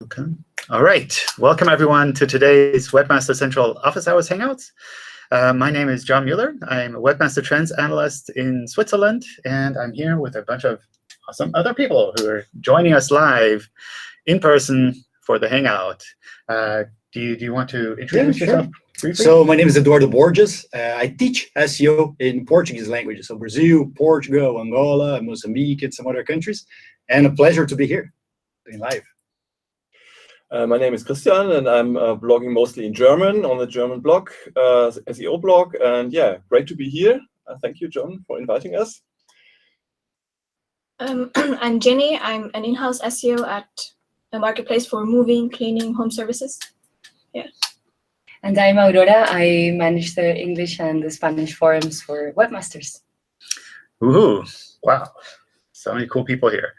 Okay. All right. Welcome, everyone, to today's Webmaster Central Office Hours Hangouts. My name is John Mueller. I'm a Webmaster Trends Analyst in Switzerland, and I'm here with a bunch of awesome other people who are joining us live in person for the Hangout. Do you want to introduce yourself briefly? So my name is Eduardo Borges. I teach SEO in Portuguese languages, so Brazil, Portugal, Angola, Mozambique, and some other countries. And a pleasure to be here, doing live. My name is Christian, and I'm blogging mostly in German on the German blog, SEO blog. And yeah, great to be here. Thank you, John, for inviting us. I'm Jenny. I'm an in-house SEO at a marketplace for moving, cleaning, home services. Yeah. And I'm Aurora. I manage the English and the Spanish forums for webmasters. Ooh, wow. So many cool people here.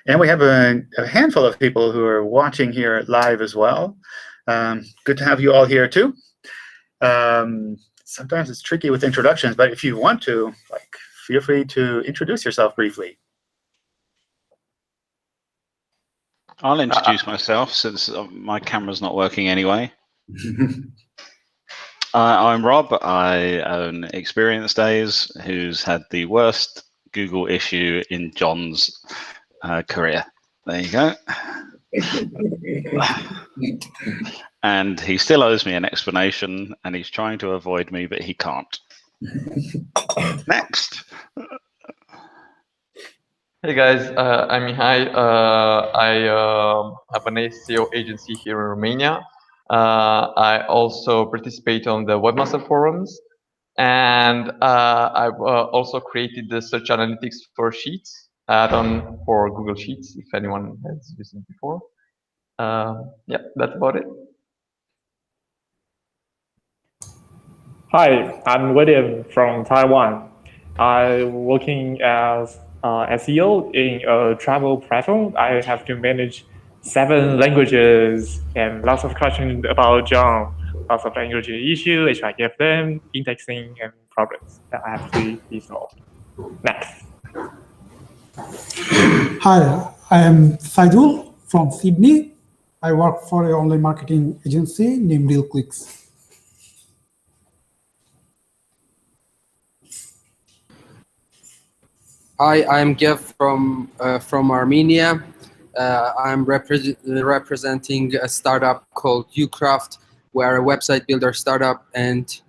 And we have a handful of people who are watching here live as well. Good to have you all here too. Sometimes it's tricky with introductions, but if you want to, feel free to introduce yourself briefly. I'll introduce myself since my camera's not working anyway. I'm Rob. I own Experience Days, who's had the worst Google issue in John's career. There you go. And he still owes me an explanation, and he's trying to avoid me, but he can't. Next. Hey guys, I'm Mihai. I have an SEO agency here in Romania. I also participate on the Webmaster forums, and I've also created the search analytics for Sheets add-on for Google Sheets, if anyone has used it before. Yeah, that's about it. Hi, I'm William from Taiwan. I'm working as SEO in a travel platform. I have to manage 7 languages and lots of questions about John. Lots of language issues, HIFM, indexing, and problems that I have to be solved. Next. Hi, I am Saidul from Sydney. I work for an online marketing agency named RealClicks. Hi, I'm Gev from Armenia. I'm representing a startup called Ucraft. We're a website builder startup, and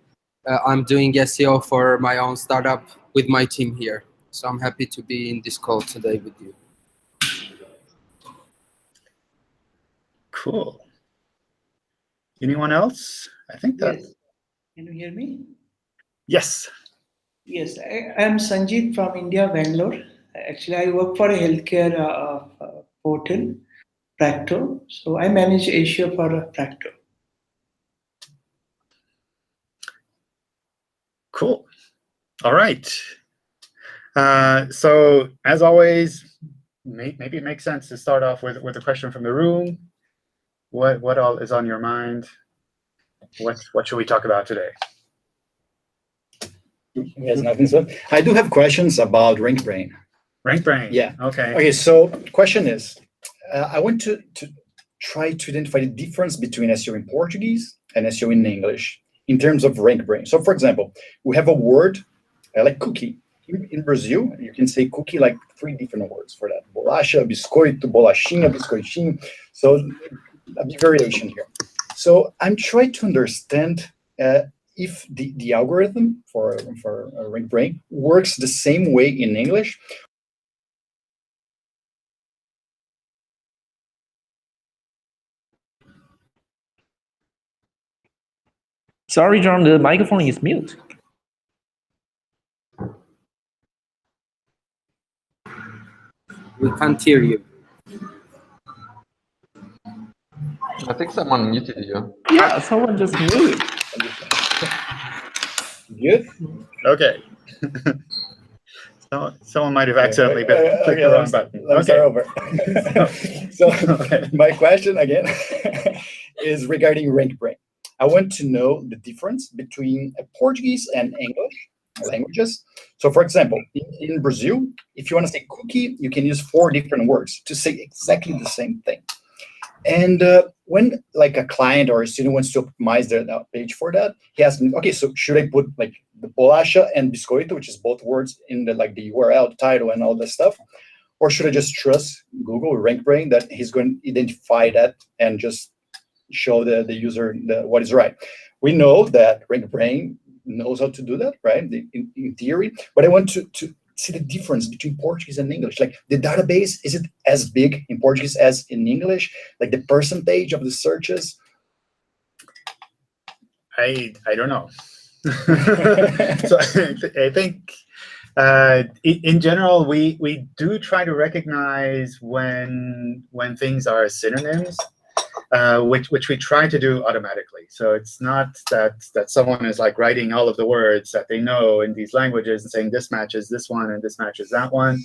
I'm doing SEO for my own startup with my team here. So I'm happy to be in this call today with you. Cool. Anyone else? I think that. Yes. Can you hear me? Yes. Yes, I am Sanjeev from India, Bangalore. Actually, I work for a healthcare portal, Practo. So I manage Asia for Practo. Cool. All right. So as always, maybe it makes sense to start off with a question from the room. What all is on your mind? What should we talk about today? Yes, nothing. So I do have questions about RankBrain. RankBrain. Yeah. Okay. Okay. So question is, I want to try to identify the difference between SEO in Portuguese and SEO in English in terms of RankBrain. So for example, we have a word like cookie. In Brazil, you can say cookie like 3 different words for that. Bolacha, biscoito, bolachinha, biscoitinho. So a big variation here. So I'm trying to understand if the algorithm for RankBrain works the same way in English. Sorry, John, the microphone is mute. We can't hear you. I think someone muted you. Yeah, someone just muted. Good? Okay. So someone might have accidentally clicked the wrong button. Let's start over. Okay. My question again is regarding RankBrain. I want to know the difference between Portuguese and English languages. So for example, in Brazil, if you want to say cookie, you can use 4 different words to say exactly the same thing. And when like a client or a student wants to optimize their page for that, he asks me, okay, so should I put like the bolacha and biscoito, which is both words in the like the URL, the title, and all this stuff, or should I just trust Google RankBrain that he's going to identify that and just show the user what is right? We know that RankBrain knows how to do that, right? In theory, but I want to see the difference between Portuguese and English. Like the database, is it as big in Portuguese as in English? Like the percentage of the searches? I don't know. So I think in general, we do try to recognize when things are synonyms, which we try to do automatically. So it's not that someone is like writing all of the words that they know in these languages and saying this matches this one and this matches that one.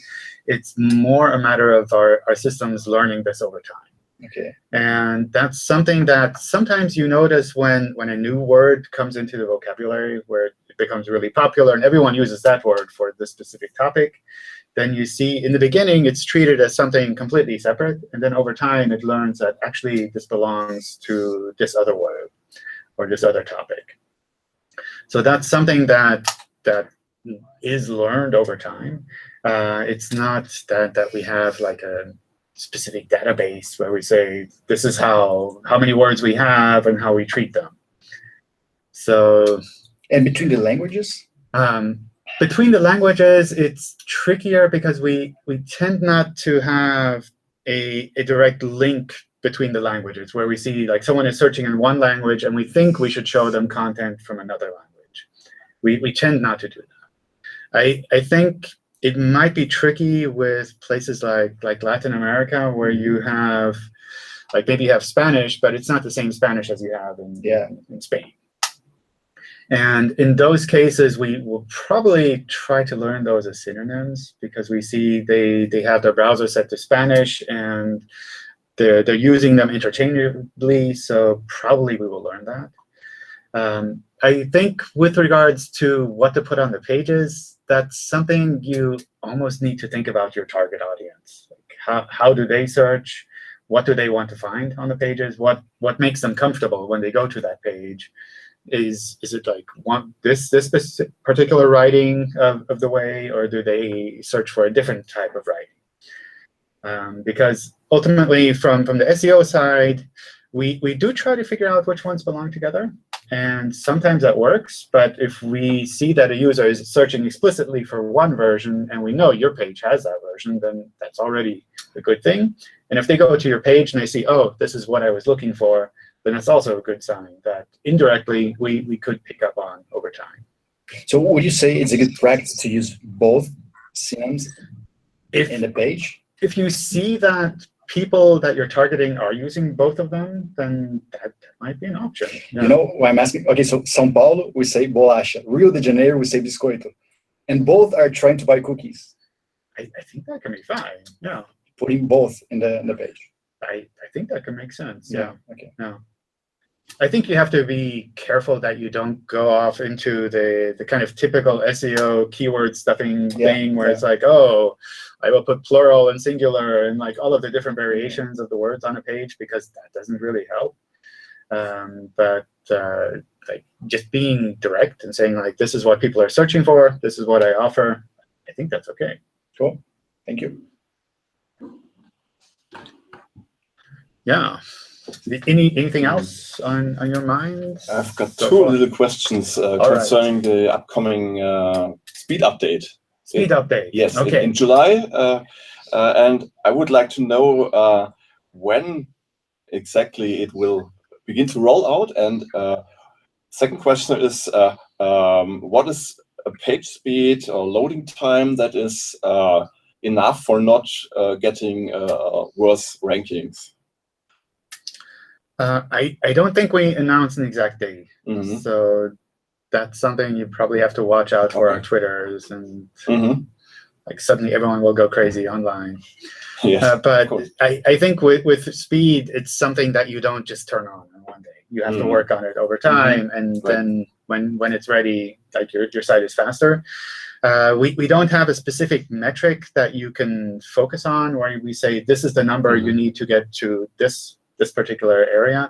It's more a matter of our systems learning this over time. Okay. And that's something that sometimes you notice when a new word comes into the vocabulary where it becomes really popular and everyone uses that word for this specific topic. Then you see in the beginning it's treated as something completely separate, and then over time it learns that actually this belongs to this other word or this other topic. So that's something that is learned over time. It's not that we have like a specific database where we say this is how many words we have and how we treat them. So, and between the languages? Between the languages, it's trickier because we tend not to have a direct link between the languages where we see like someone is searching in one language and we think we should show them content from another language. We tend not to do that. I think it might be tricky with places like Latin America where you have, like maybe you have Spanish, but it's not the same Spanish as you have in Spain. And in those cases, we will probably try to learn those as synonyms because we see they have their browser set to Spanish and they're using them interchangeably, so probably we will learn that. I think with regards to what to put on the pages, that's something you almost need to think about your target audience. Like how do they search? What do they want to find on the pages? What makes them comfortable when they go to that page? Is it like want this particular writing of the way, or do they search for a different type of writing? Because ultimately, from the SEO side, we do try to figure out which ones belong together. And sometimes that works, but if we see that a user is searching explicitly for one version and we know your page has that version, then that's already a good thing. And if they go to your page and they see, oh, this is what I was looking for, then it's also a good sign that indirectly we could pick up on over time. So would you say it's a good practice to use both synonyms in the page? If you see that people that you're targeting are using both of them, then that might be an option. Yeah. You know why I'm asking? Okay, so São Paulo, we say bolacha. Rio de Janeiro, we say biscoito. And both are trying to buy cookies. I think that can be fine, yeah. Putting both in the page. I think that can make sense, yeah. Okay. Yeah. I think you have to be careful that you don't go off into the kind of typical SEO keyword stuffing thing where it's like, oh, I will put plural and singular and like all of the different variations of the words on a page, because that doesn't really help. But like just being direct and saying like, this is what people are searching for, this is what I offer, I think that's okay. Cool. Thank you. Yeah. Anything else on your mind? I've got two little questions concerning the upcoming speed update. Speed update. Yes, okay. in July. And I would like to know when exactly it will begin to roll out. And second question is, what is a page speed or loading time that is enough for not getting worse rankings? I don't think we announced an exact date. Mm-hmm. So that's something you probably have to watch out for on Twitters, and like suddenly everyone will go crazy online. Yes, but I think with speed, it's something that you don't just turn on in one day. You have to work on it over time, and then when it's ready, like your site is faster. We don't have a specific metric that you can focus on where we say this is the number you need to get to this this particular area,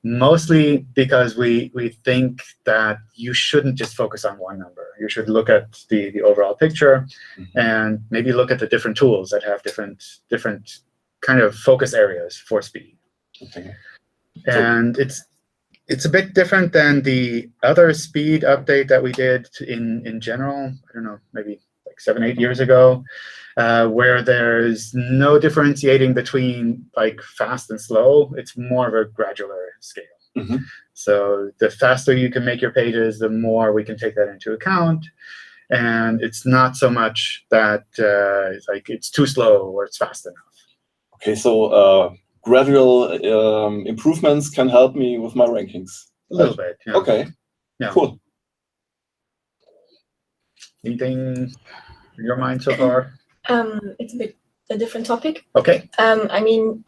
mostly because we think that you shouldn't just focus on one number. You should look at the overall picture, and maybe look at the different tools that have different kind of focus areas for speed. Okay. And it's a bit different than the other speed update that we did in general. I don't know, maybe like 7, 8 years ago, where there's no differentiating between like fast and slow. It's more of a gradual scale. So the faster you can make your pages, the more we can take that into account. And it's not so much that it's like it's too slow or it's fast enough. Okay, so gradual improvements can help me with my rankings. A little bit. Yeah. Okay. Yeah. Cool. Anything in your mind so far? It's a bit a different topic. Okay. I mean,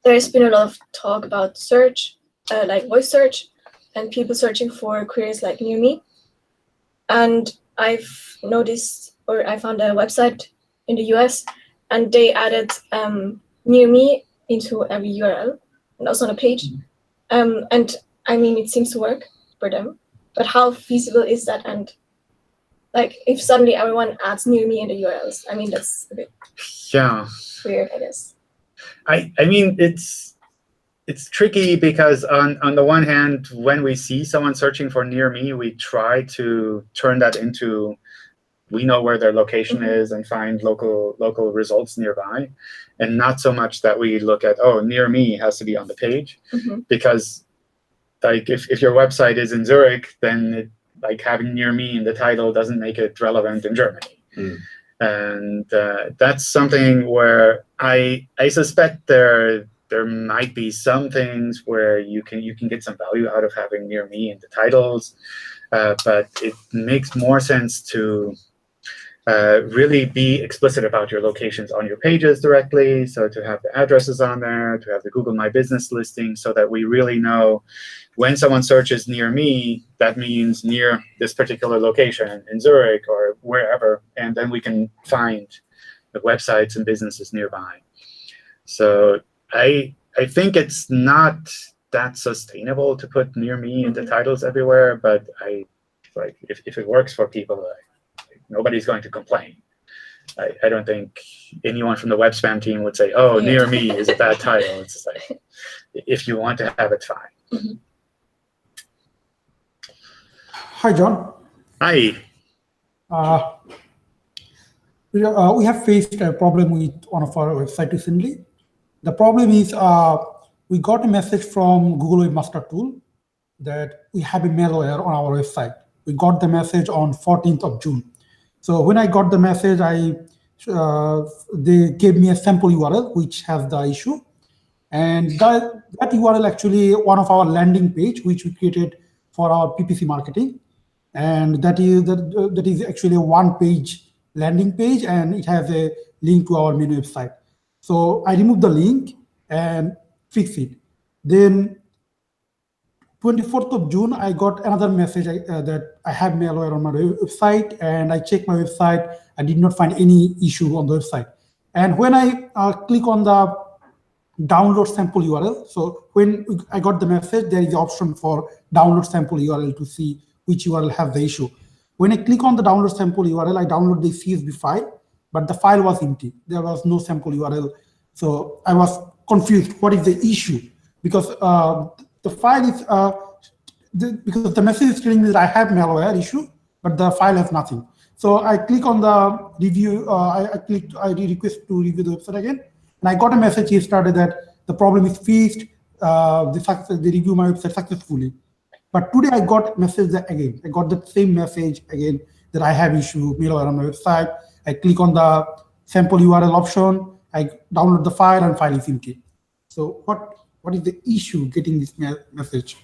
there's been a lot of talk about search, like voice search, and people searching for queries like near me. And I've noticed, or I found a website in the US, and they added near me into every URL and also on a page. And I mean, it seems to work for them. But how feasible is that? And like, if suddenly everyone adds near me in the URLs, I mean, that's a bit weird, I guess. I mean, it's tricky because on the one hand, when we see someone searching for near me, we try to turn that into, we know where their location is and find local results nearby, and not so much that we look at, oh, near me has to be on the page, because like if your website is in Zurich, then like having near me in the title doesn't make it relevant in Germany. And that's something where I suspect there might be some things where you can get some value out of having near me in the titles, but it makes more sense to really be explicit about your locations on your pages directly. So to have the addresses on there, to have the Google My Business listing, so that we really know when someone searches near me, that means near this particular location in Zurich or wherever, and then we can find the websites and businesses nearby. So I think it's not that sustainable to put near me in the titles everywhere, but if it works for people, nobody's going to complain. I don't think anyone from the web spam team would say, oh, near me is a bad title. It's like, if you want to have it, fine. Hi, John. Hi. We have faced a problem with one of our websites recently. The problem is we got a message from Google Webmaster Tool that we have a malware on our website. We got the message on 14th of June. So when I got the message, they gave me a sample URL which has the issue, and that URL actually one of our landing page which we created for our PPC marketing, and that is actually a one-page landing page, and it has a link to our main website. So I removed the link and fixed it. Then 24th of June, I got another message that I have malware on my website, and I checked my website. I did not find any issue on the website. And when I click on the download sample URL, so when I got the message, there is the option for download sample URL to see which URL has the issue. When I click on the download sample URL, I download the CSV file, but the file was empty. There was no sample URL. So I was confused. What is the issue? Because the file is, because the message is telling me that I have malware issue, but the file has nothing. So I click on the review, I request to review the website again, and I got a message yesterday that the problem is fixed, they review my website successfully. But today I got a message again. I got the same message again that I have issue malware on my website. I click on the sample URL option, I download the file, and file is empty. So what is the issue getting this message?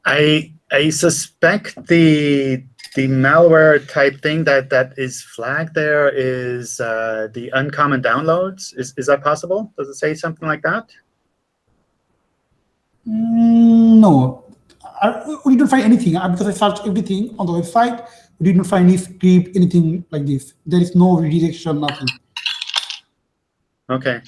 I suspect the malware type thing that is flagged there is the uncommon downloads. Is that possible? Does it say something like that? No, we didn't find anything because I searched everything on the website. We didn't find any script, anything like this. There is no redirection, nothing. Okay.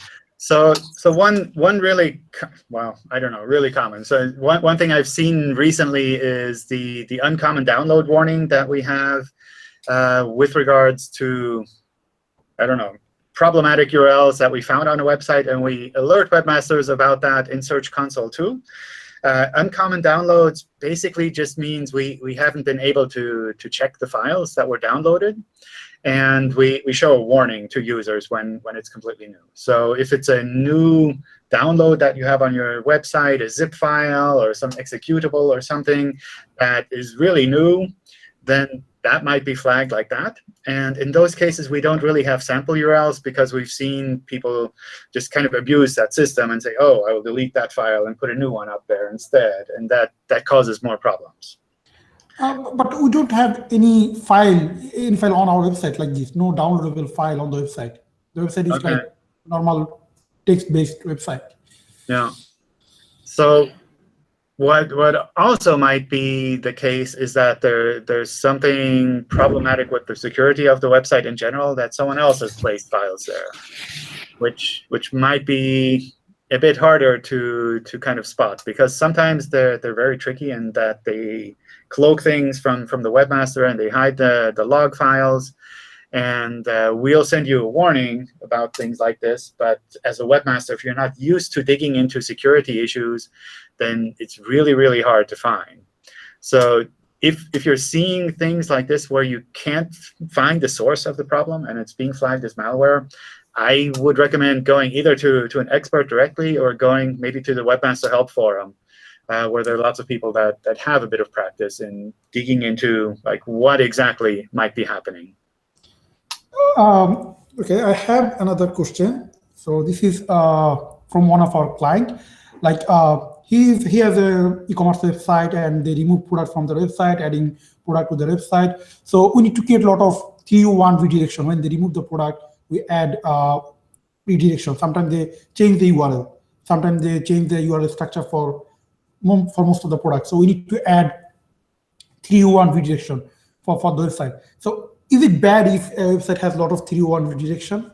So one really, well, I don't know, really common. So one thing I've seen recently is the uncommon download warning that we have with regards to, I don't know, problematic URLs that we found on a website, and we alert webmasters about that in Search Console too. Uncommon downloads basically just means we haven't been able to check the files that were downloaded. And we show a warning to users when it's completely new. So if it's a new download that you have on your website, a zip file or some executable or something that is really new, then that might be flagged like that. And in those cases, we don't really have sample URLs because we've seen people just kind of abuse that system and say, oh, I will delete that file and put a new one up there instead. And that causes more problems. But we don't have any file on our website like this. No downloadable file on the website. The website is like normal text-based website. Yeah. So what also might be the case is that there's something problematic with the security of the website in general, that someone else has placed files there, which might be a bit harder to kind of spot, because sometimes they're very tricky in that they cloak things from the webmaster and they hide the log files. And we'll send you a warning about things like this. But as a webmaster, if you're not used to digging into security issues, then it's really, really hard to find. So if you're seeing things like this where you can't find the source of the problem and it's being flagged as malware, I would recommend going either to an expert directly or going maybe to the Webmaster Help Forum, where there are lots of people that have a bit of practice in digging into like what exactly might be happening. Okay, I have another question. So this is from one of our clients. Like he has a e-commerce website and they remove product from the website, adding product to the website. So we need to create a lot of 301 redirection. When they remove the product, we add redirection. Sometimes they change the URL. Sometimes they change the URL structure for most of the products. So we need to add 301 redirection for the website. So is it bad if a website has a lot of 301 redirection?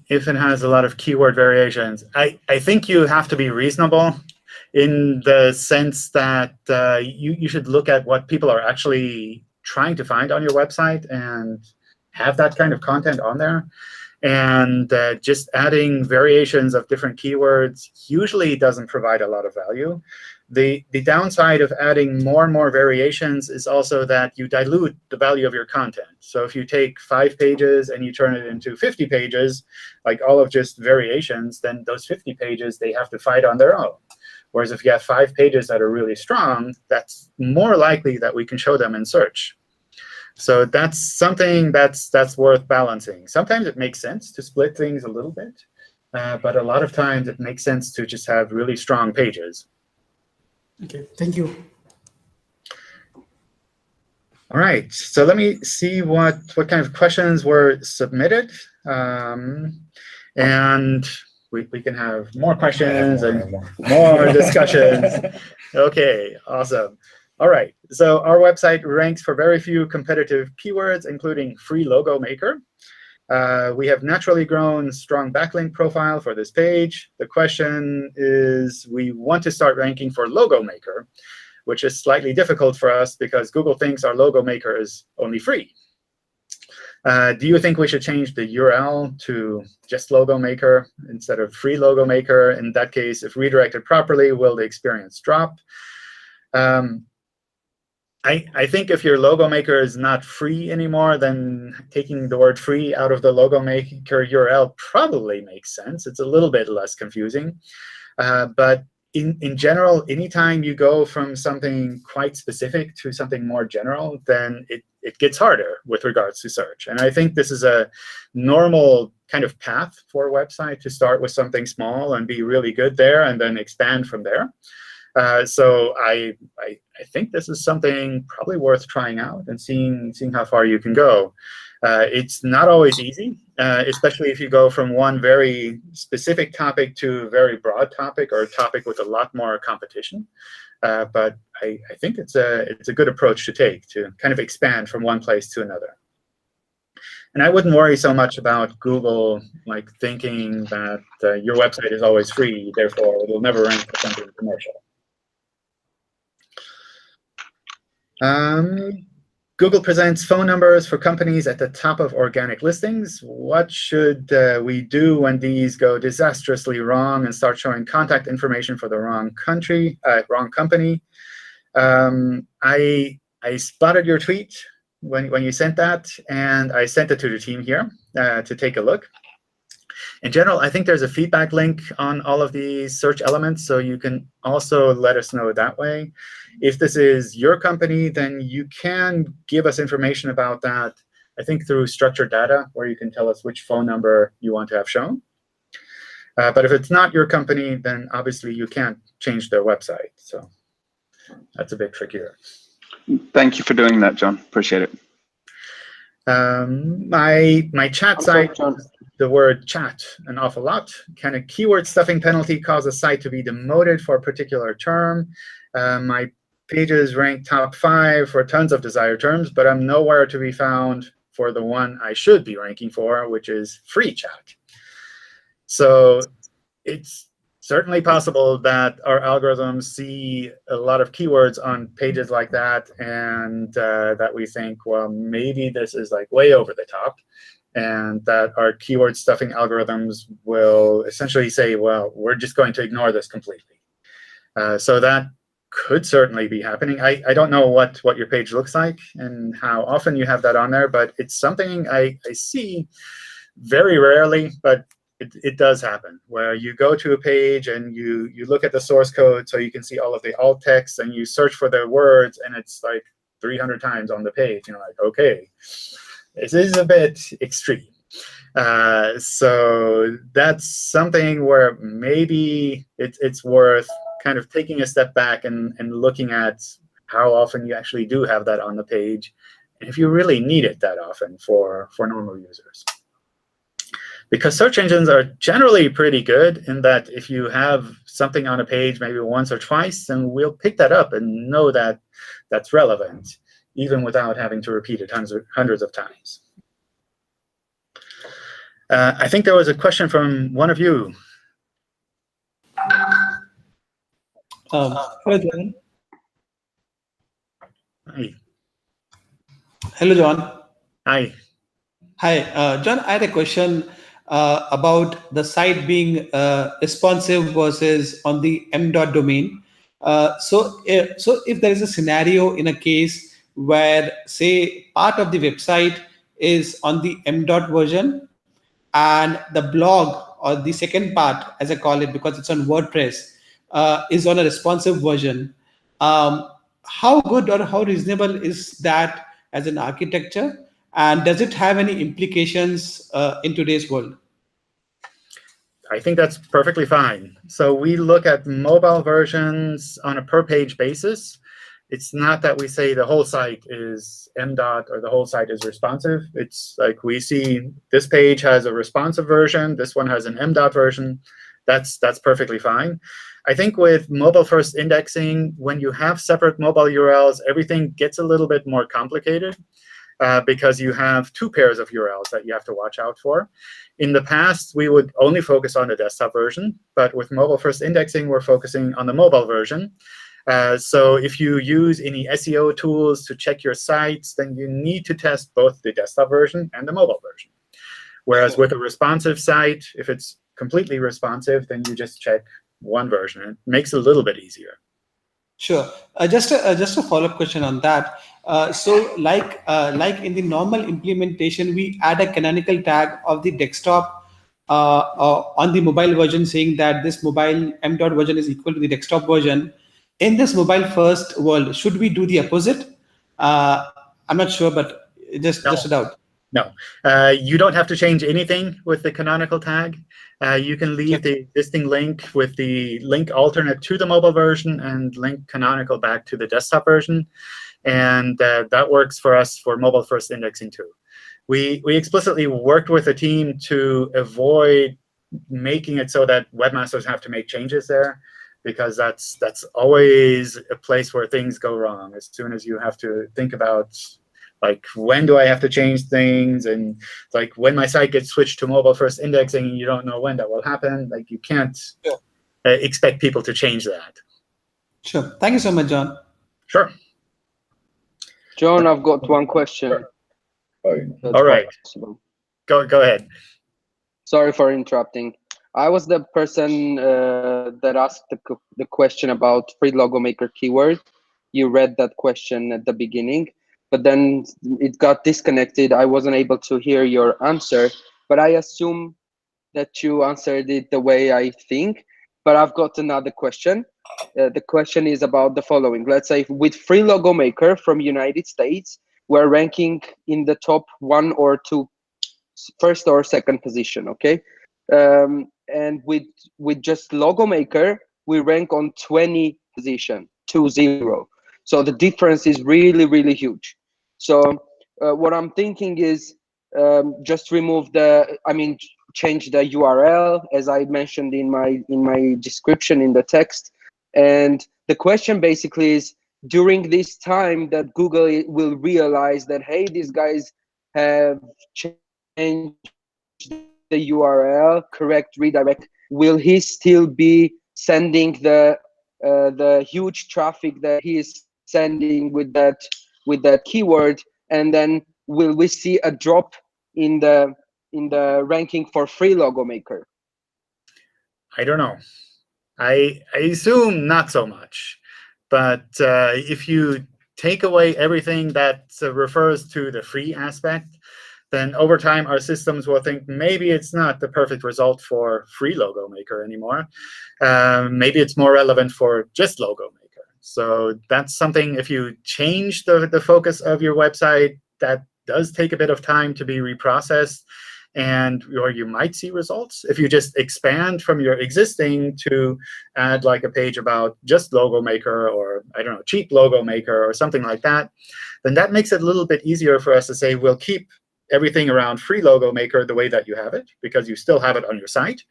If it has a lot of keyword variations, I think you have to be reasonable in the sense that you should look at what people are actually trying to find on your website and have that kind of content on there. And just adding variations of different keywords usually doesn't provide a lot of value. The downside of adding more and more variations is also that you dilute the value of your content. So if you take 5 pages and you turn it into 50 pages, like all of just variations, then those 50 pages, they have to fight on their own. Whereas if you have 5 pages that are really strong, that's more likely that we can show them in search. So that's something that's worth balancing. Sometimes it makes sense to split things a little bit, but a lot of times it makes sense to just have really strong pages. Okay, thank you. All right, so let me see what kind of questions were submitted. And we can have more questions and more discussions. OK, awesome. All right, so our website ranks for very few competitive keywords, including free logo maker. We have naturally grown strong backlink profile for this page. The question is, we want to start ranking for logo maker, which is slightly difficult for us because Google thinks our logo maker is only free. Do you think we should change the URL to just logo maker instead of free logo maker? In that case, if redirected properly, will the experience drop? I think if your logo maker is not free anymore, then taking the word free out of the logo maker URL probably makes sense. It's a little bit less confusing. But in general, anytime you go from something quite specific to something more general, then it gets harder with regards to search. And I think this is a normal kind of path for a website to start with something small and be really good there and then expand from there. So I think this is something probably worth trying out and seeing how far you can go. It's not always easy, especially if you go from one very specific topic to a very broad topic or a topic with a lot more competition. But I think it's a good approach to take to kind of expand from one place to another. And I wouldn't worry so much about Google like thinking that your website is always free, therefore it will never rank for something commercial. Google presents phone numbers for companies at the top of organic listings. What should we do when these go disastrously wrong and start showing contact information for the wrong company? I spotted your tweet when you sent that, and I sent it to the team here to take a look. In general, I think there's a feedback link on all of these search elements, so you can also let us know that way. If this is your company, then you can give us information about that, I think through structured data, where you can tell us which phone number you want to have shown. But if it's not your company, then obviously you can't change their website. So that's a bit trickier. Thank you for doing that, John. Appreciate it. My chat site, the word chat an awful lot. Can a keyword stuffing penalty cause a site to be demoted for a particular term? My pages rank top 5 for tons of desired terms, but I'm nowhere to be found for the one I should be ranking for, which is free chat. So it's certainly possible that our algorithms see a lot of keywords on pages like that, and that we think, well, maybe this is like way over the top, and that our keyword stuffing algorithms will essentially say, well, we're just going to ignore this completely. So that could certainly be happening. I don't know what your page looks like and how often you have that on there, but it's something I see very rarely, but it does happen, where you go to a page and you look at the source code so you can see all of the alt text, and you search for the words, and it's like 300 times on the page. You're like, OK, this is a bit extreme. So that's something where maybe it's worth kind of taking a step back and looking at how often you actually do have that on the page, and if you really need it that often for normal users. Because search engines are generally pretty good in that if you have something on a page maybe once or twice, then we'll pick that up and know that that's relevant, even without having to repeat it hundreds of times. I think there was a question from one of you. Hello, John. Hi. Hello, John. Hi. Hi, John. I had a question about the site being responsive versus on the m.dot domain. So if there is a scenario in a case where, say, part of the website is on the m.dot version, and the blog, or the second part, as I call it, because it's on WordPress, is on a responsive version, how good or how reasonable is that as an architecture? And does it have any implications in today's world? I think that's perfectly fine. So we look at mobile versions on a per-page basis. It's not that we say the whole site is m.dot or the whole site is responsive. It's like we see this page has a responsive version, this one has an m.dot version. That's perfectly fine. I think with mobile-first indexing, when you have separate mobile URLs, everything gets a little bit more complicated. Because you have 2 pairs of URLs that you have to watch out for. In the past, we would only focus on the desktop version. But with mobile-first indexing, we're focusing on the mobile version. So if you use any SEO tools to check your sites, then you need to test both the desktop version and the mobile version. Whereas with a responsive site, if it's completely responsive, then you just check one version. It makes it a little bit easier. Sure. Just a follow-up question on that. So like in the normal implementation, we add a canonical tag of the desktop on the mobile version, saying that this mobile m.dot version is equal to the desktop version. In this mobile-first world, should we do the opposite? I'm not sure, but just a doubt. No, you don't have to change anything with the canonical tag. You can leave the existing link with the link alternate to the mobile version and link canonical back to the desktop version. And that works for us for mobile-first indexing too. We explicitly worked with a team to avoid making it so that webmasters have to make changes there, because that's always a place where things go wrong. As soon as you have to think about Like, when do I have to change things? And like, when my site gets switched to mobile first indexing, you don't know when that will happen. Like, you can't expect people to change that. Sure. Thank you so much, John. Sure. John, I've got one question. All right. Go ahead. Sorry for interrupting. I was the person that asked the question about free logo maker keyword. You read that question at the beginning, but then it got disconnected. I wasn't able to hear your answer, but I assume that you answered it the way I think. But I've got another question. The question is about the following. Let's say with free logo maker from United States, we're ranking in the top 1 or 2, first or second position, okay? And with just logo maker, we rank on 20 position, 20. So the difference is really, really huge. So what I'm thinking is just remove change the URL, as I mentioned in my description in the text. And the question basically is, during this time that Google will realize that, hey, these guys have changed the URL, correct redirect, will he still be sending the huge traffic that he is sending with that keyword? And then will we see a drop in the ranking for free logo maker? I don't know. I assume not so much. But if you take away everything that refers to the free aspect, then over time our systems will think maybe it's not the perfect result for free logo maker anymore. Maybe it's more relevant for just logo maker. So that's something, if you change the focus of your website, that does take a bit of time to be reprocessed, or you might see results. If you just expand from your existing to add like a page about just logo maker, or I don't know, cheap logo maker or something like that, then that makes it a little bit easier for us to say, we'll keep everything around free logo maker the way that you have it, because you still have it on your site.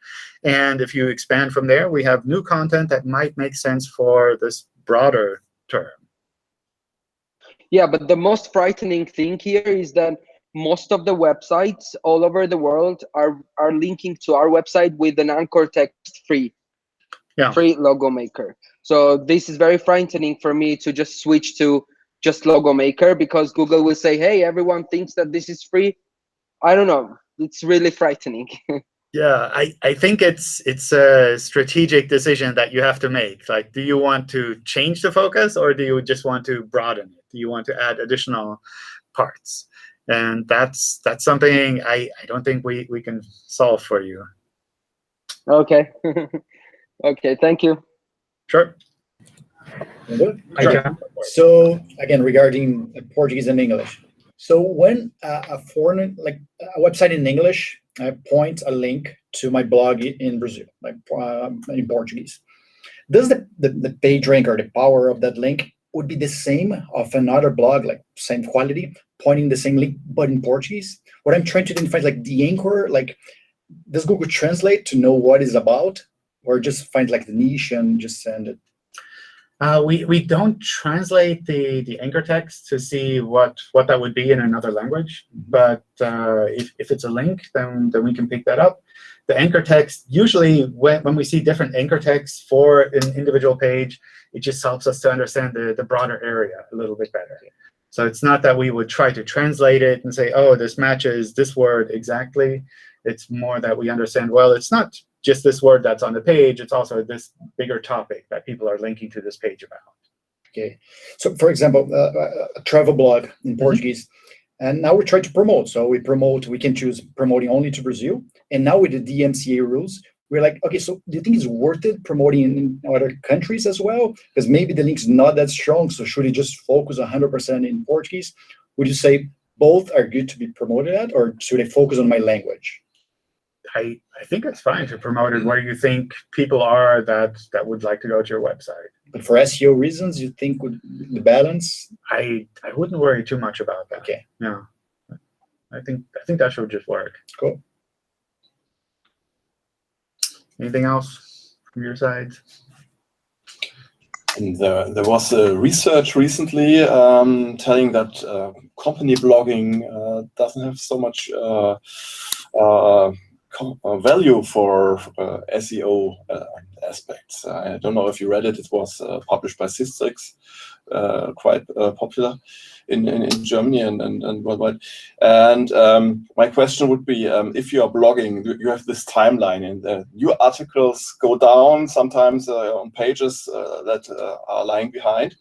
And if you expand from there, we have new content that might make sense for this broader term. Yeah, but the most frightening thing here is that most of the websites all over the world are linking to our website with an anchor text free logo maker. So this is very frightening for me to just switch to just logo maker, because Google will say, hey, everyone thinks that this is free. I don't know. It's really frightening. Yeah, I think it's a strategic decision that you have to make. Like, do you want to change the focus, or do you just want to broaden it? Do you want to add additional parts? And that's something I don't think we can solve for you. Okay. Okay, thank you. Sure. Hi, John. So again, regarding Portuguese and English. So when a foreign, like a website in English, points a link to my blog in Brazil, like in Portuguese, does the page rank or the power of that link would be the same of another blog, like same quality, pointing the same link, but in Portuguese? What I'm trying to identify is like the anchor, like does Google Translate to know what it's about, or just find like the niche and just send it? We don't translate the anchor text to see what that would be in another language. But if it's a link, then we can pick that up. The anchor text, usually when we see different anchor texts for an individual page, it just helps us to understand the broader area a little bit better. So it's not that we would try to translate it and say, oh, this matches this word exactly. It's more that we understand, well, it's not just this word that's on the page, it's also this bigger topic that people are linking to this page about. Okay. So for example, a travel blog in Portuguese, and now we're trying to promote. So we can choose promoting only to Brazil. And now with the DMCA rules, we're like, okay, so do you think it's worth it promoting in other countries as well? Because maybe the link's not that strong. So should it just focus 100% in Portuguese? Would you say both are good to be promoted at, or should I focus on my language? I think it's fine to promote it where you think people are that would like to go to your website. But for SEO reasons, you think would the balance? I wouldn't worry too much about that. Okay. No. I think that should just work. Cool. Anything else from your side? And there was a research recently telling that company blogging doesn't have so much value for SEO aspects. I don't know if you read it. It was published by CEST, quite popular in Germany and worldwide. And my question would be, if you are blogging, you have this timeline, and new articles go down sometimes on pages that are lying behind.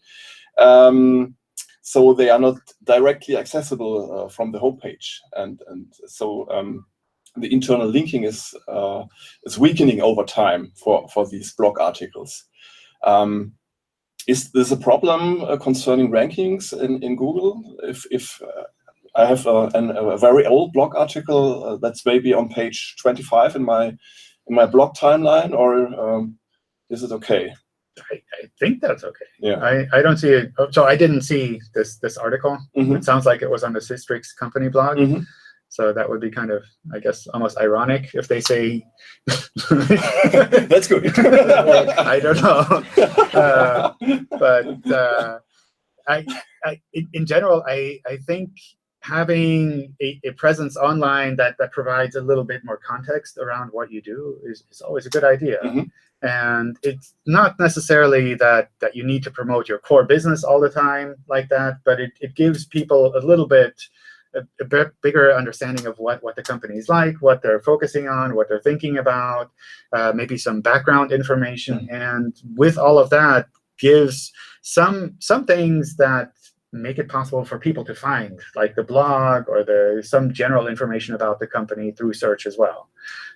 So they are not directly accessible from the homepage, and so the internal linking is weakening over time for these blog articles. Is this a problem concerning rankings in Google? If I have a very old blog article that's maybe on page 25 in my blog timeline, or is it okay? I think that's okay. Yeah. I don't see it. So I didn't see this article. Mm-hmm. It sounds like it was on the Systrix company blog. Mm-hmm. So that would be kind of, I guess, almost ironic if they say. That's good. I don't know. But in general, I think having a presence online that provides a little bit more context around what you do is always a good idea. Mm-hmm. And it's not necessarily that you need to promote your core business all the time like that, but it gives people a little bit a bit bigger understanding of what the company is like, what they're focusing on, what they're thinking about, maybe some background information. And with all of that, gives some things that make it possible for people to find, like the blog or some general information about the company through search as well.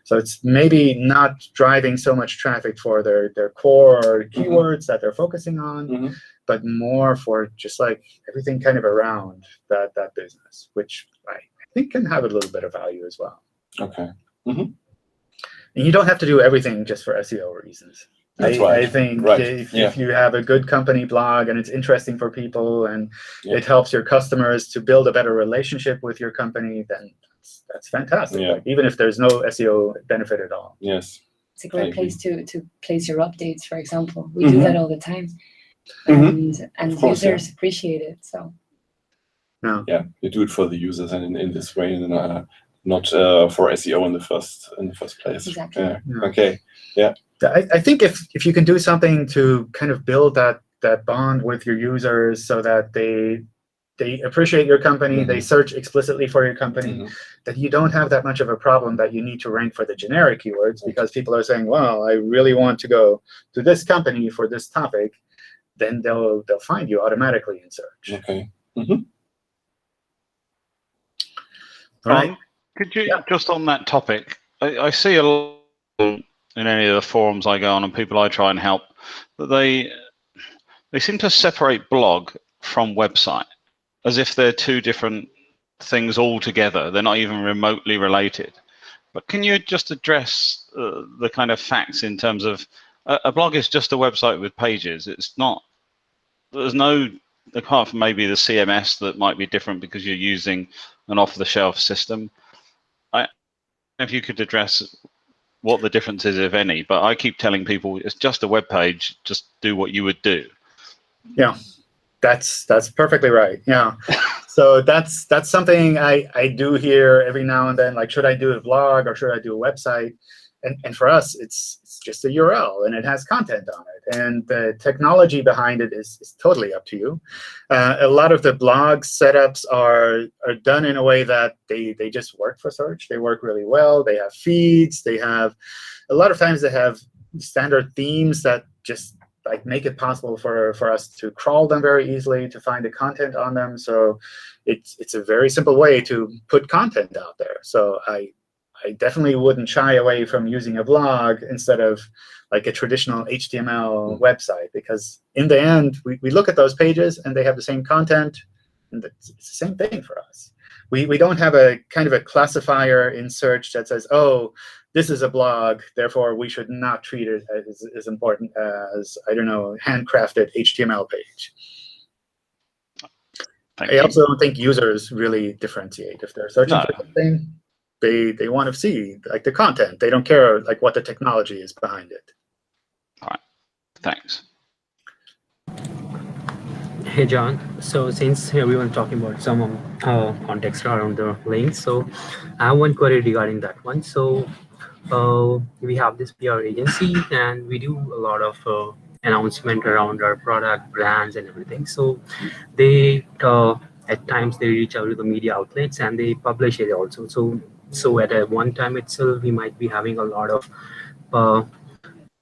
So it's maybe not driving so much traffic for their core keywords that they're focusing on, but more for just like everything kind of around that business, which I think can have a little bit of value as well. Okay. And you don't have to do everything just for SEO reasons. That's right. I think if you have a good company blog and it's interesting for people and it helps your customers to build a better relationship with your company, then that's fantastic. Yeah. Like, even if there's no SEO benefit at all. Yes. It's a great place to place your updates, for example. We do that all the time. And course, users appreciate it. So yeah, you do it for the users and in this way, and not for SEO in the first place. Exactly. Yeah. Okay. Yeah. I think if you can do something to kind of build that bond with your users so that they appreciate your company, they search explicitly for your company, that you don't have that much of a problem that you need to rank for the generic keywords because people are saying, well, I really want to go to this company for this topic, then they'll find you automatically in search. Okay. All right. Could you, just on that topic, I see a lot in any of the forums I go on and people I try and help, that they seem to separate blog from website as if they're two different things altogether. They're not even remotely related. But can you just address the kind of facts in terms of a blog is just a website with pages. It's not, there's no, apart from maybe the CMS that might be different because you're using an off-the-shelf system. If you could address what the difference is, if any, but I keep telling people it's just a web page, just do what you would do. Yeah, that's perfectly right. Yeah. So that's something I do hear every now and then, like, should I do a blog or should I do a website? And for us, it's just a URL and it has content on it. And the technology behind it is totally up to you. A lot of the blog setups are done in a way that they just work for search. They work really well. They have feeds. They have, a lot of times they have standard themes that just like make it possible for us to crawl them very easily, to find the content on them. So it's a very simple way to put content out there. So I definitely wouldn't shy away from using a blog instead of like a traditional HTML website, because in the end, we look at those pages and they have the same content, and it's the same thing for us. We don't have a kind of a classifier in search that says, oh, this is a blog, therefore we should not treat it as important as, I don't know, handcrafted HTML page. I also don't think users really differentiate. If they're searching for something, they want to see like the content. They don't care like what the technology is behind it. All right, thanks. Hey John, so since everyone talking about some context around the links, so I have one query regarding that one. So we have this PR agency and we do a lot of announcement around our product, brands and everything. So they at times they reach out to the media outlets and they publish it also. So at a one time itself, we might be having a lot of uh,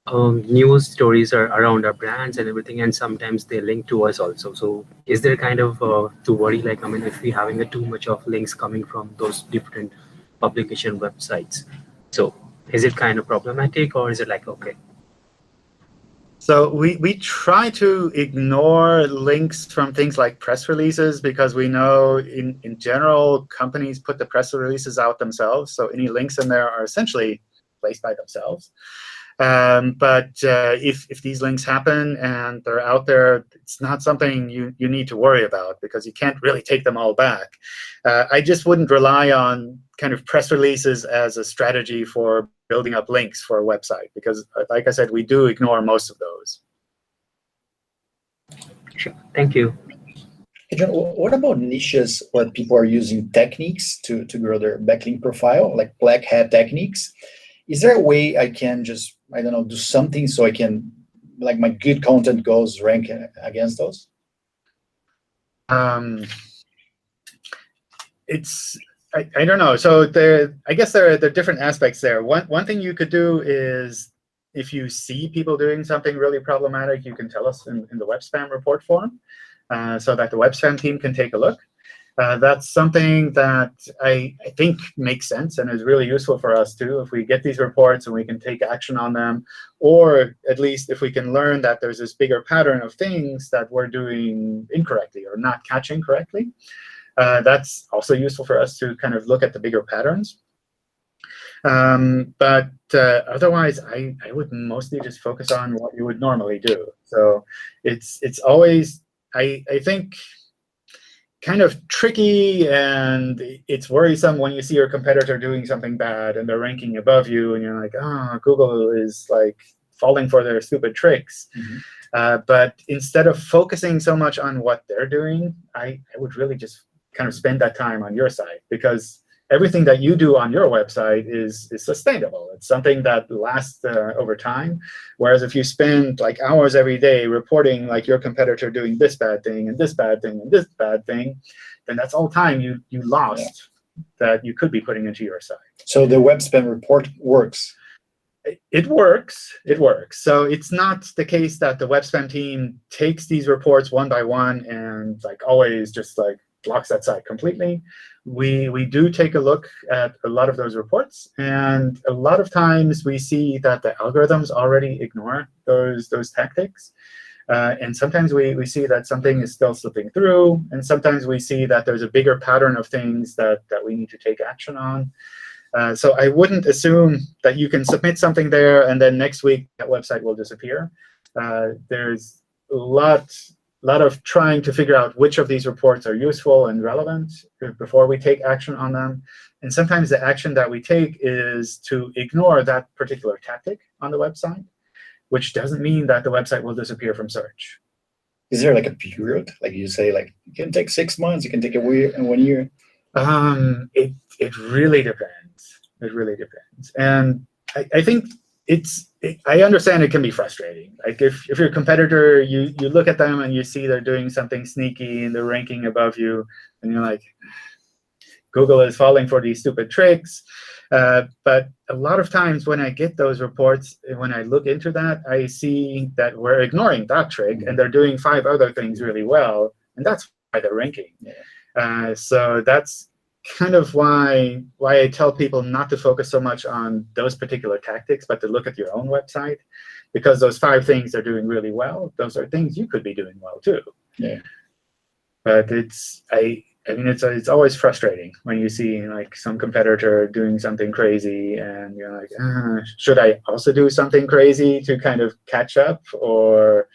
news stories are around our brands and everything, and sometimes they link to us also. So is there kind of to worry, like, I mean, if we're having a too much of links coming from those different publication websites, so is it kind of problematic, or is it like okay? So we try to ignore links from things like press releases, because we know in general companies put the press releases out themselves. So any links in there are essentially placed by themselves. But if these links happen and they're out there, it's not something you need to worry about, because you can't really take them all back. I just wouldn't rely on kind of press releases as a strategy for building up links for a website, because like I said, we do ignore most of those. Sure. Thank you. Hey, John, what about niches where people are using techniques to grow their backlink profile, like black hat techniques? Is there a way I can just, I don't know, do something so I can, like, my good content goes rank against those? I don't know. So I guess there are different aspects there. One thing you could do is, if you see people doing something really problematic, you can tell us in the web spam report form, so that the web spam team can take a look. That's something that I think makes sense and is really useful for us too. If we get these reports and we can take action on them, or at least if we can learn that there's this bigger pattern of things that we're doing incorrectly or not catching correctly, that's also useful for us to kind of look at the bigger patterns. But otherwise, I would mostly just focus on what you would normally do. So it's always, I think, kind of tricky, and it's worrisome when you see your competitor doing something bad and they're ranking above you, and you're like, oh, Google is like falling for their stupid tricks. Mm-hmm. But instead of focusing so much on what they're doing, I would really just kind of spend that time on your side, because everything that you do on your website is sustainable. It's something that lasts over time. Whereas if you spend like hours every day reporting like your competitor doing this bad thing and this bad thing and this bad thing, then that's all time you lost that you could be putting into your site. So the web spam report works. It works. It works. So it's not the case that the web spam team takes these reports one by one and like always just like blocks that site completely. We do take a look at a lot of those reports, and a lot of times we see that the algorithms already ignore those tactics. And sometimes we see that something is still slipping through, and sometimes we see that there's a bigger pattern of things that we need to take action on. So I wouldn't assume that you can submit something there and then next week that website will disappear. There's a lot of trying to figure out which of these reports are useful and relevant before we take action on them. And sometimes the action that we take is to ignore that particular tactic on the website, which doesn't mean that the website will disappear from search. Is there like a period? Like you say, like it can take 6 months, it can take a year and 1 year? It really depends. It really depends. And I think I understand it can be frustrating. Like if your competitor, you look at them and you see they're doing something sneaky and they're ranking above you, and you're like, Google is falling for these stupid tricks. But a lot of times when I get those reports, when I look into that, I see that we're ignoring that trick and they're doing 5 other things really well, and that's why they're ranking. Yeah. So that's kind of why I tell people not to focus so much on those particular tactics, but to look at your own website, because those 5 things they're doing really well, those are things you could be doing well too. Yeah. But I mean, it's always frustrating when you see like some competitor doing something crazy, and you're like, should I also do something crazy to kind of catch up, or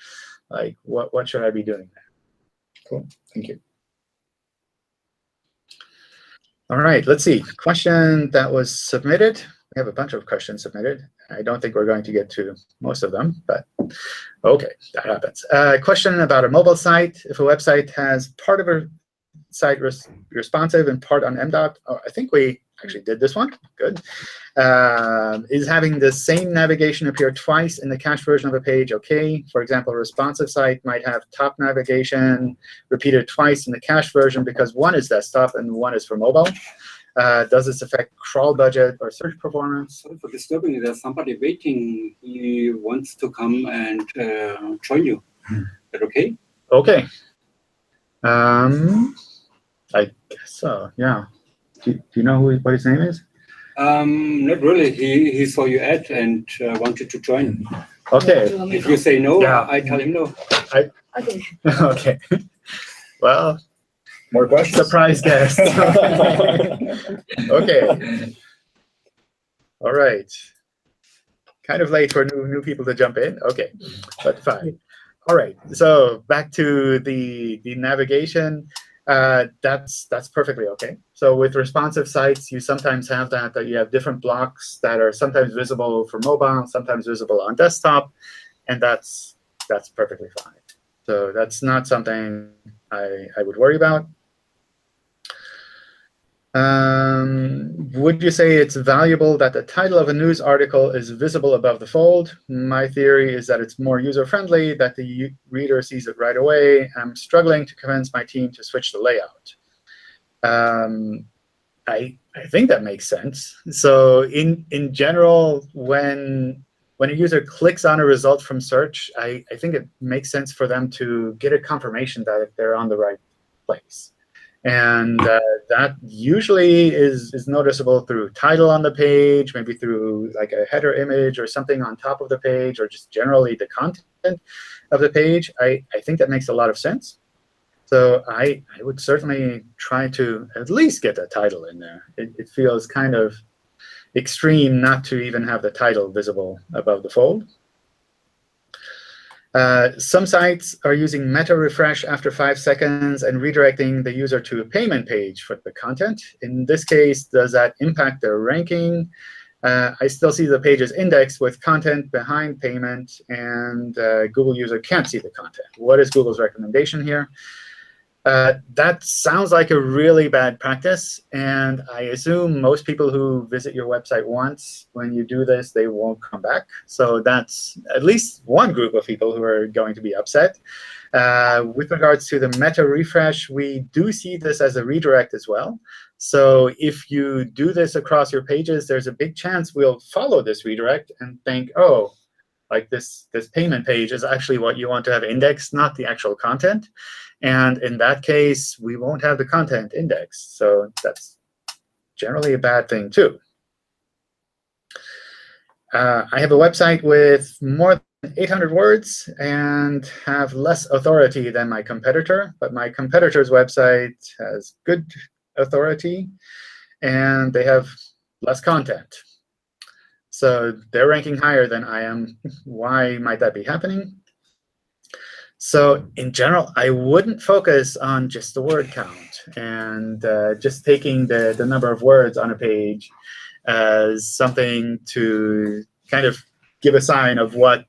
like what should I be doing there? Cool. Thank you. All right, let's see. Question that was submitted. We have a bunch of questions submitted. I don't think we're going to get to most of them, but Okay, that happens. Question about a mobile site. If a website has part of a site responsive and part on MDOT, oh, I think we actually did this one. Good. Is having the same navigation appear twice in the cached version of a page okay? For example, a responsive site might have top navigation repeated twice in the cached version because one is desktop and one is for mobile. Does this affect crawl budget or search performance? Sorry for disturbing. There's somebody waiting. He wants to come and join you. Is that okay? Okay. I guess so, yeah. Do you know what his name is? Not really. He saw your ad and wanted to join. Okay. If you say no, yeah. I tell him no. Okay. Okay. Well, More questions? surprise guest. Okay. All right. Kind of late for new people to jump in. Okay, but fine. All right. So back to the navigation. That's perfectly okay. So with responsive sites, you sometimes have that you have different blocks that are sometimes visible for mobile, sometimes visible on desktop, and that's perfectly fine. So that's not something I would worry about. Would you say it's valuable that the title of a news article is visible above the fold? My theory is that it's more user-friendly, that the reader sees it right away. I'm struggling to convince my team to switch the layout. I think that makes sense. So in general, when a user clicks on a result from search, I think it makes sense for them to get a confirmation that they're on the right place. And that usually is noticeable through title on the page, maybe through like a header image or something on top of the page, or just generally the content of the page. I think that makes a lot of sense. So I would certainly try to at least get the title in there. It feels kind of extreme not to even have the title visible above the fold. Some sites are using meta refresh after 5 seconds and redirecting the user to a payment page for the content. In this case, does that impact their ranking? I still see the pages indexed with content behind payment, and Google user can't see the content. What is Google's recommendation here? That sounds like a really bad practice, and I assume most people who visit your website once, when you do this, they won't come back. So that's at least one group of people who are going to be upset. With regards to the meta refresh, we do see this as a redirect as well. So if you do this across your pages, there's a big chance we'll follow this redirect and think, oh, like this payment page is actually what you want to have indexed, not the actual content. And in that case, we won't have the content indexed. So that's generally a bad thing, too. I have a website with more than 800 words and have less authority than my competitor. But my competitor's website has good authority, and they have less content. So they're ranking higher than I am. Why might that be happening? So in general, I wouldn't focus on just the word count and just taking the number of words on a page as something to kind of give a sign of what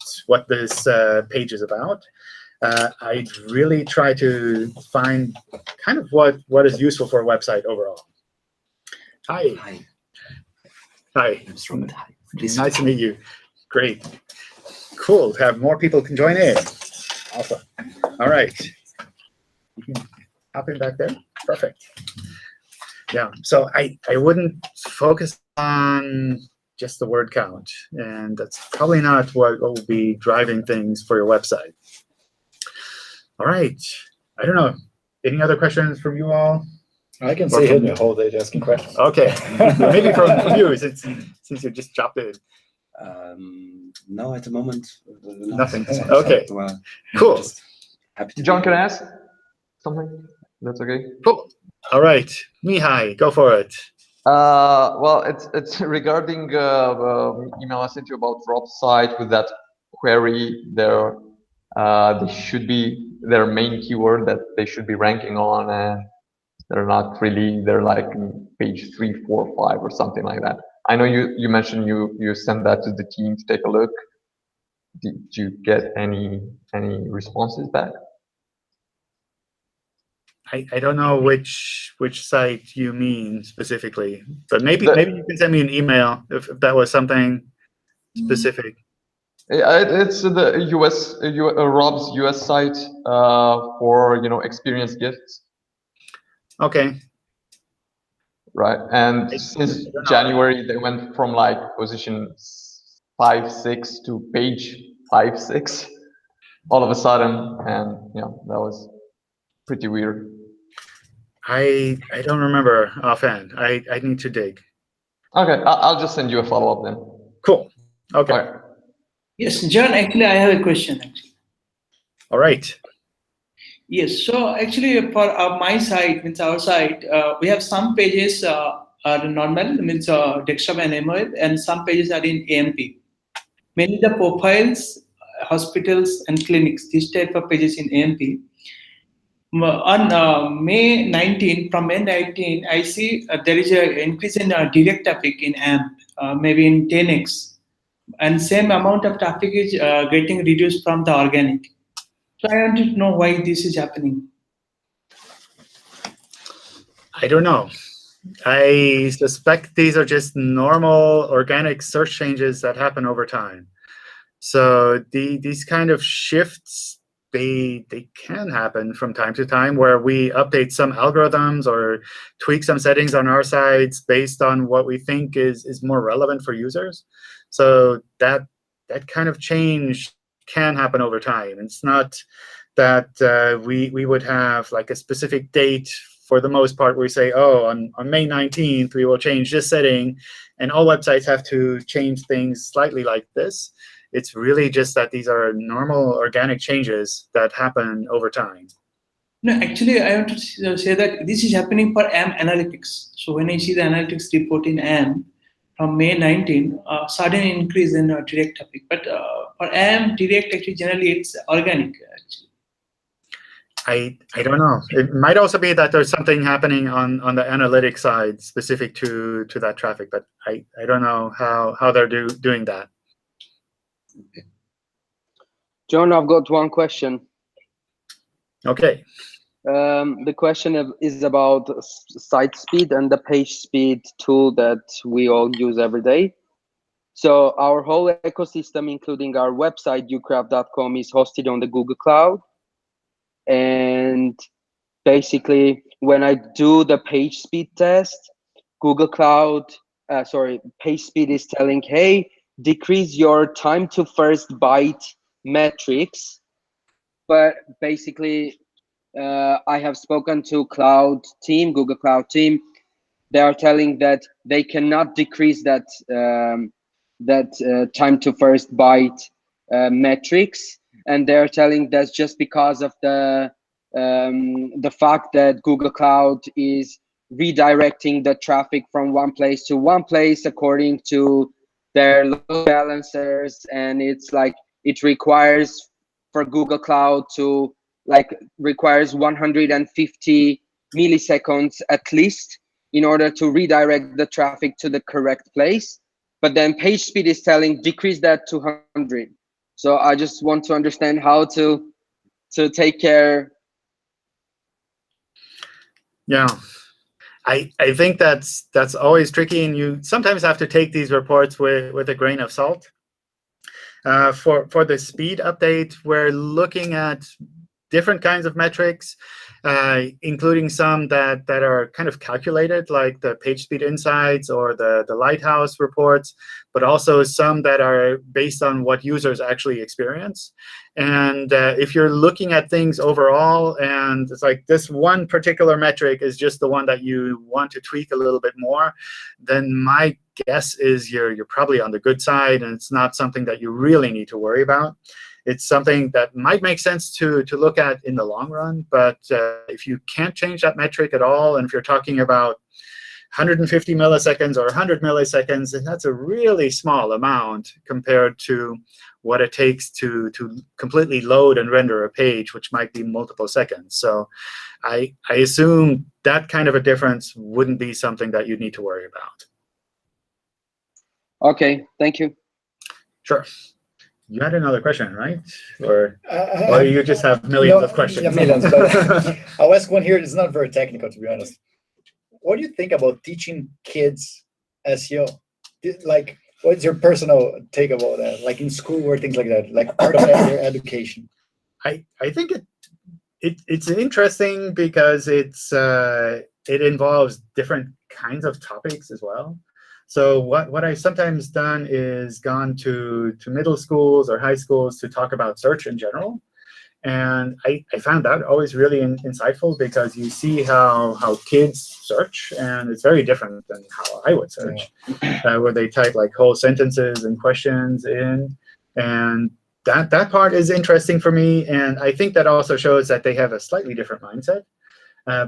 this page is about. I'd really try to find kind of what is useful for a website overall. Hi. Hi. Hi. I'm from Thai. Nice to meet you. Great. Cool. To have more people can join in. Awesome. All right. You can hop in back there. Perfect. Yeah. So I wouldn't focus on just the word count, and that's probably not what will be driving things for your website. All right. I don't know. Any other questions from you all? I can see him the whole day asking questions. Okay. Maybe from you, since you just dropped in. No, at the moment, nothing. Okay. Cool. John, can I ask something? That's okay. Cool. All right, Mihai, go for it. Well, it's regarding email I sent you about Rob's site with that query. There, they should be their main keyword that they should be ranking on, and they're not really. They're like page 3, 4, 5 or something like that. I know you mentioned you sent that to the team to take a look. Did you get any responses back? I don't know which site you mean specifically, but maybe you can send me an email if that was something specific. It's the Rob's US site for experience gifts. Okay. Right, and since January they went from like position 5-6 to page 5-6 all of a sudden, and that was pretty weird. I don't remember offhand. I need to dig. Okay, I'll just send you a follow-up then. Cool. Okay. Yes, John, actually I have a question. All right. Yes, so actually for my site, means our site, we have some pages are normal, means desktop and MOF, and some pages are in AMP. Mainly the profiles, hospitals and clinics, this type of pages in AMP. On May 19, from May 19, I see there is an increase in direct traffic in AMP, maybe in 10x. And same amount of traffic is getting reduced from the organic. So I want to know why this is happening. I don't know. I suspect these are just normal organic search changes that happen over time. So these kind of shifts, they can happen from time to time where we update some algorithms or tweak some settings on our sites based on what we think is more relevant for users. So that kind of change can happen over time. It's not that we would have like a specific date. For the most part, we say, oh, on May 19th, we will change this setting, and all websites have to change things slightly like this. It's really just that these are normal organic changes that happen over time. No, actually, I want to say that this is happening for AMP analytics. So when I see the analytics report in AMP from May 19, sudden increase in direct traffic. But for AMP direct, actually, generally, it's organic. Actually. I don't know. It might also be that there's something happening on the analytics side specific to that traffic, but I don't know how they're doing that. John, I've got one question. Okay. The question is about site speed and the page speed tool that we all use every day. So our whole ecosystem, including our website, ucraft.com, is hosted on the Google Cloud. And basically, when I do the page speed test, page speed is telling, hey, decrease your time to first byte metrics. But basically, I have spoken to Google Cloud team. They are telling that they cannot decrease that time to first byte metrics, and they're telling that's just because of the fact that Google Cloud is redirecting the traffic from one place to one place according to their load balancers, and it's like it requires for Google Cloud to requires 150 milliseconds at least in order to redirect the traffic to the correct place. But then page speed is telling decrease that to 100. So I just want to understand how to take care. Yeah, I think that's always tricky, and you sometimes have to take these reports with a grain of salt. For the speed update, we're looking at different kinds of metrics, including some that are kind of calculated, like the page speed insights or the Lighthouse reports, but also some that are based on what users actually experience. And if you're looking at things overall, and it's like this one particular metric is just the one that you want to tweak a little bit more, then my guess is you're probably on the good side, and it's not something that you really need to worry about. It's something that might make sense to look at in the long run. But if you can't change that metric at all, and if you're talking about 150 milliseconds or 100 milliseconds, and that's a really small amount compared to what it takes to completely load and render a page, which might be multiple seconds. So I assume that kind of a difference wouldn't be something that you'd need to worry about. Okay, thank you. Sure. you had another question, right? Or you just have millions of questions? Yeah, millions. But I'll ask one here. It's not very technical, to be honest. What do you think about teaching kids SEO? Like, what's your personal take about that? Like in school or things like that, like part of their education. I think it's interesting because it involves different kinds of topics as well. So what I've sometimes done is gone to middle schools or high schools to talk about search in general. And I found that always really insightful because you see how kids search, and it's very different than how I would search, where they type like whole sentences and questions in. And that part is interesting for me. And I think that also shows that they have a slightly different mindset.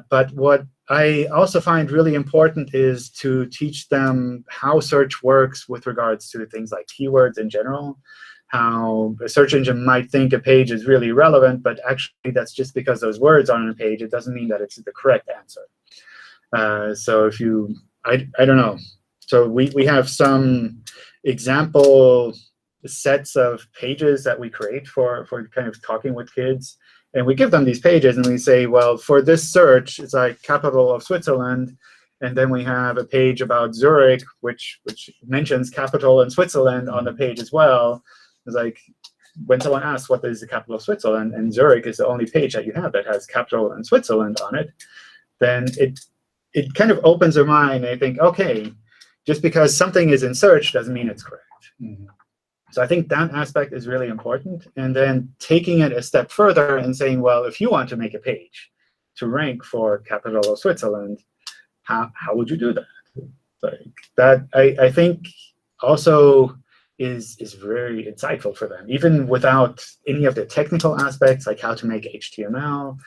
But what I also find really important is to teach them how search works with regards to things like keywords in general, how a search engine might think a page is really relevant, but actually that's just because those words are on a page. It doesn't mean that it's the correct answer. So if you, I don't know. So we have some example sets of pages that we create for kind of talking with kids. And we give them these pages, and we say, well, for this search, it's like capital of Switzerland. And then we have a page about Zurich, which mentions capital and Switzerland on the page as well. It's like when someone asks what is the capital of Switzerland, and Zurich is the only page that you have that has capital and Switzerland on it, then it kind of opens their mind. They think, OK, just because something is in search doesn't mean it's correct. Mm-hmm. So I think that aspect is really important. And then taking it a step further and saying, well, if you want to make a page to rank for capital of Switzerland, how would you do that? Like that, I think also is very insightful for them, even without any of the technical aspects, like how to make HTML,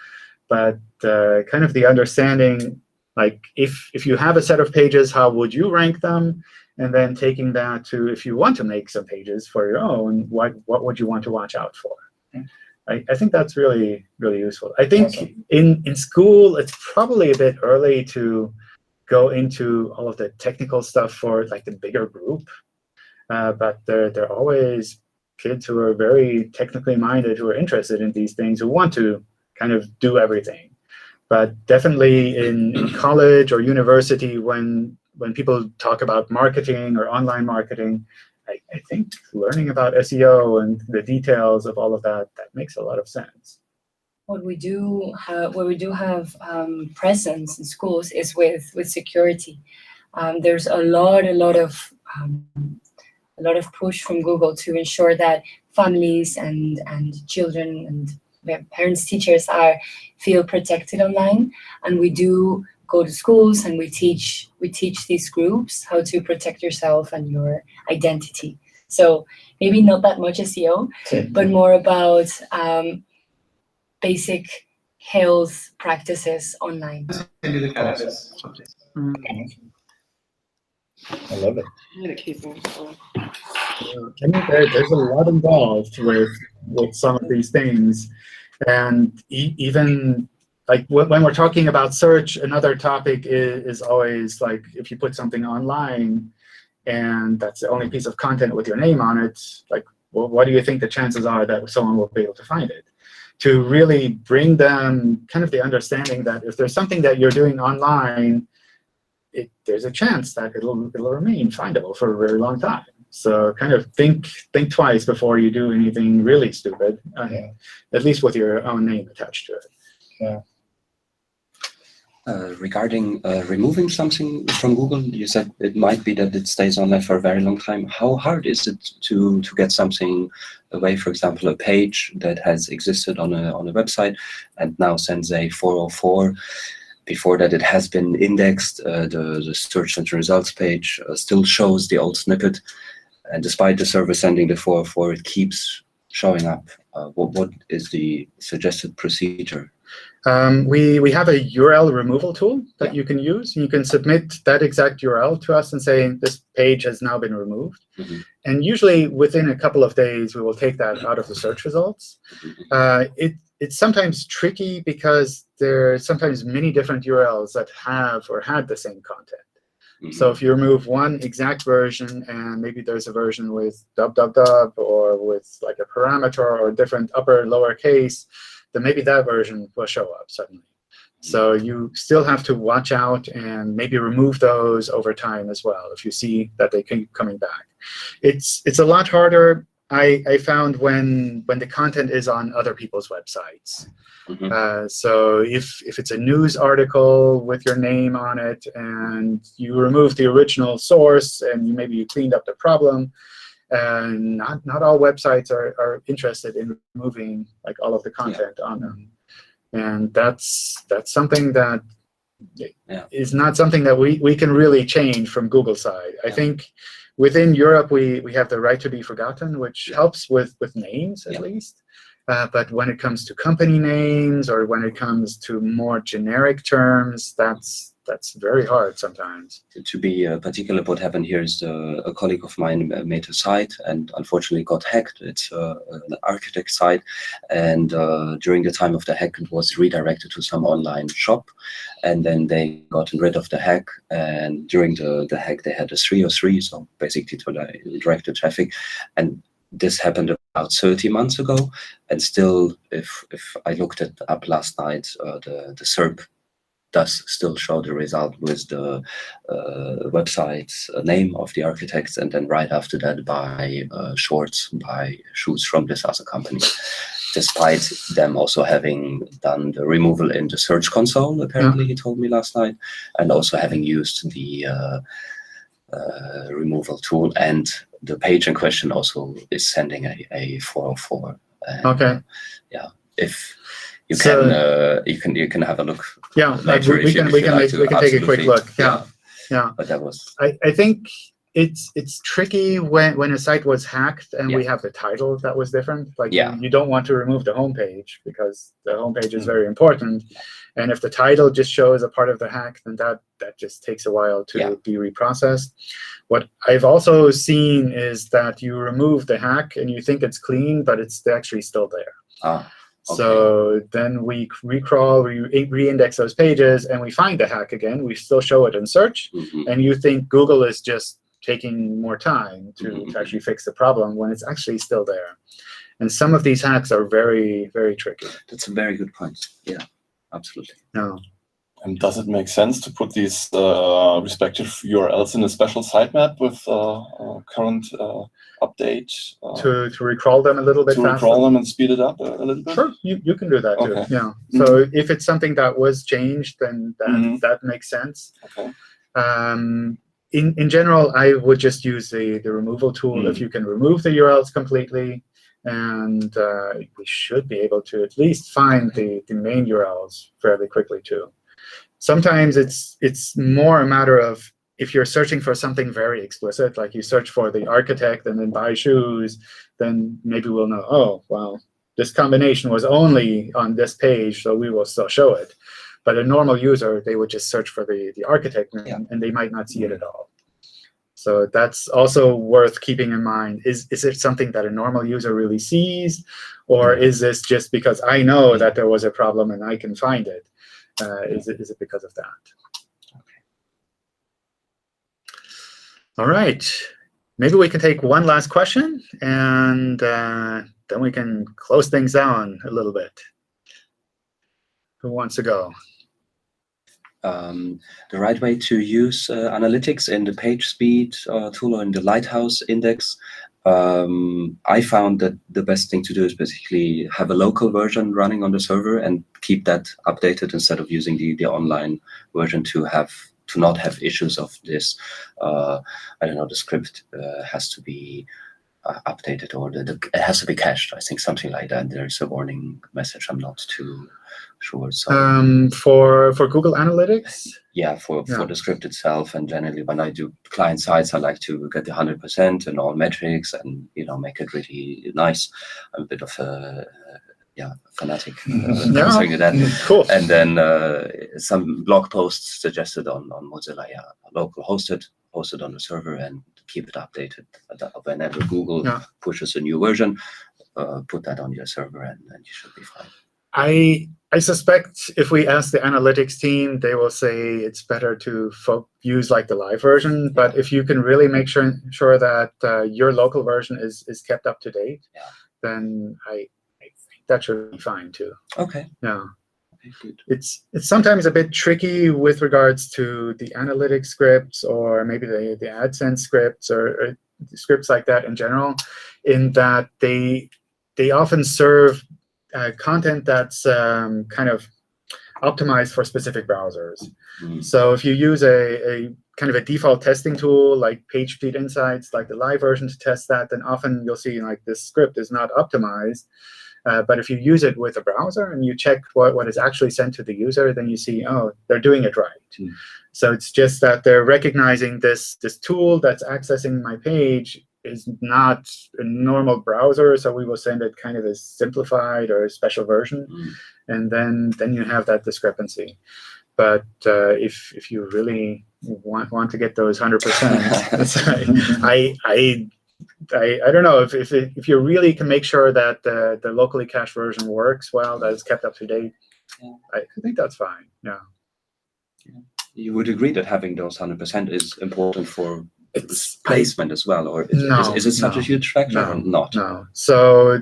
but kind of the understanding, like if you have a set of pages, how would you rank them? And then taking that to, if you want to make some pages for your own, what would you want to watch out for? I think that's really, really useful. I think awesome. In school, it's probably a bit early to go into all of the technical stuff for like the bigger group. But there are always kids who are very technically minded, who are interested in these things, who want to kind of do everything. But definitely in college or university, when people talk about marketing or online marketing, I think learning about SEO and the details of all of that makes a lot of sense. What we do have presence in schools is with security. There's a lot of push from Google to ensure that families and children and parents, teachers feel protected online, and we do go to schools and we teach these groups how to protect yourself and your identity. So maybe not that much SEO, but more about basic health practices online. I love it. I mean, there's a lot involved with some of these things, and even like when we're talking about search, another topic is always like if you put something online and that's the only piece of content with your name on it, like, well, what do you think the chances are that someone will be able to find it? To really bring them kind of the understanding that if there's something that you're doing online, there's a chance that it'll remain findable for a very long time. So kind of think twice before you do anything really stupid, at least with your own name attached to it. Yeah. Regarding removing something from Google, you said it might be that it stays on there for a very long time. How hard is it to get something away, for example, a page that has existed on a website and now sends a 404? Before that, it has been indexed. The search and results page still shows the old snippet. And despite the server sending the 404, it keeps showing up. What is the suggested procedure? We have a URL removal tool that you can use. You can submit that exact URL to us and say, this page has now been removed. Mm-hmm. And usually within a couple of days, we will take that out of the search results. It's sometimes tricky because there are sometimes many different URLs that have or had the same content. So if you remove one exact version, and maybe there's a version with dub or with like a parameter or different upper lower case, then maybe that version will show up suddenly. So you still have to watch out and maybe remove those over time as well if you see that they keep coming back. It's a lot harder, I found, when the content is on other people's websites. So if it's a news article with your name on it and you remove the original source and maybe you cleaned up the problem, and not all websites are interested in removing like all of the content on them. And that's something that is not something that we can really change from Google side. I think within Europe we have the right to be forgotten, which helps with names at least. But when it comes to company names or when it comes to more generic terms, that's very hard sometimes. To be particular, what happened here is a colleague of mine made a site and unfortunately got hacked. It's an architect site, and during the time of the hack, it was redirected to some online shop, and then they got rid of the hack. And during the hack, they had a 303, so basically to direct the traffic, and this happened about 30 months ago, and still, if I looked it up last night, the SERP does still show the result with the website's name of the architects, and then right after that by shorts, by shoes from this other company, despite them also having done the removal in the Search Console, apparently he told me last night, and also having used the removal tool, and the page in question also is sending a 404. And, yeah, if you can have a look. Yeah, later we can take a quick look. Yeah. But that was. I think it's tricky when a site was hacked and we have the title that was different. Like you don't want to remove the homepage because the homepage is very important. And if the title just shows a part of the hack, then that just takes a while to be reprocessed. What I've also seen is that you remove the hack and you think it's clean, but it's actually still there. So then we recrawl, re-index those pages, and we find the hack again. We still show it in search, and you think Google is just taking more time to actually fix the problem when it's actually still there. And some of these hacks are very, very tricky. That's a very good point. Yeah, absolutely. No. And does it make sense to put these respective URLs in a special sitemap with current update? To recrawl them a little bit faster? To recrawl them and speed it up a little bit? Sure, you can do that too. Yeah. So if it's something that was changed, then that makes sense. Okay. In general, I would just use the removal tool if you can remove the URLs completely. And we should be able to at least find the main URLs fairly quickly too. Sometimes it's more a matter of if you're searching for something very explicit, like you search for the architect and then buy shoes, then maybe we'll know, oh, well, this combination was only on this page, so we will still show it. But a normal user, they would just search for the architect name, and they might not see it at all. So that's also worth keeping in mind. Is it something that a normal user really sees, or is this just because I know that there was a problem and I can find it? Is it because of that? Okay. All right. Maybe we can take one last question, and then we can close things down a little bit. Who wants to go? The right way to use analytics in the page speed tool or in the Lighthouse index, I found that the best thing to do is basically have a local version running on the server and keep that updated instead of using the online version to not have issues of this. I don't know, the script has to be updated, or it has to be cached. I think something like that. There's a warning message. I'm not too sure. So for Google Analytics? Yeah, for the script itself, and generally when I do client sites, I like to get the 100% and all metrics, and make it really nice. I'm a bit of a fanatic concerning that. Cool. And then some blog posts suggested on Mozilla, local hosted on the server, and keep it updated whenever Google pushes a new version. Put that on your server, and you should be fine. I suspect if we ask the analytics team, they will say it's better to use like the live version. But if you can really make sure that your local version is kept up to date, then I think that should be fine too. Okay. Yeah. Okay, good. It's sometimes a bit tricky with regards to the analytics scripts or maybe the AdSense scripts or scripts like that in general, in that they often serve content that's kind of optimized for specific browsers. So if you use a kind of a default testing tool like PageSpeed Insights, like the live version to test that, then often you'll see like this script is not optimized. But if you use it with a browser and you check what is actually sent to the user, then you see, oh, they're doing it right. So it's just that they're recognizing this tool that's accessing my page is not a normal browser, so we will send it kind of a simplified or a special version, and then you have that discrepancy. But if you really want to get those 100%, I don't know if you really can make sure that the locally cached version works well, that it's kept up to date. I think that's fine. Yeah. You would agree that having those 100% is important for placement as well, or is it such a huge factor or not? No. So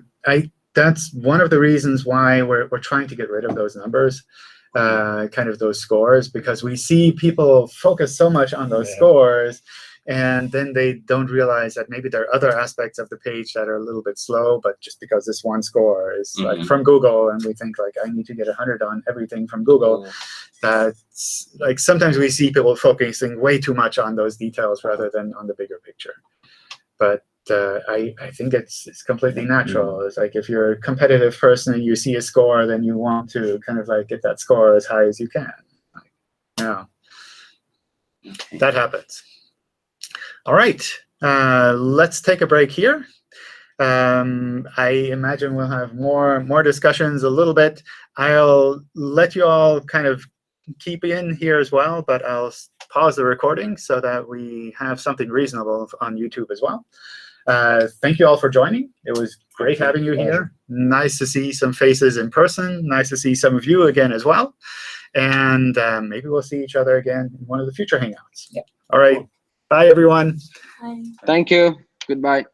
that's one of the reasons why we're trying to get rid of those numbers, kind of those scores, because we see people focus so much on those scores, and then they don't realize that maybe there are other aspects of the page that are a little bit slow, but just because this one score is like from Google, and we think like I need to get 100 on everything from Google, that's like sometimes we see people focusing way too much on those details rather than on the bigger picture. But I think it's completely natural. It's like if you're a competitive person and you see a score, then you want to kind of like get that score as high as you can. That happens. All right, let's take a break here. I imagine we'll have more discussions a little bit. I'll let you all kind of keep in here as well, but I'll pause the recording so that we have something reasonable on YouTube as well. Thank you all for joining. It was great having you here. Nice to see some faces in person. Nice to see some of you again as well. And maybe we'll see each other again in one of the future Hangouts. All right. Bye, everyone. Bye. Thank you. Goodbye.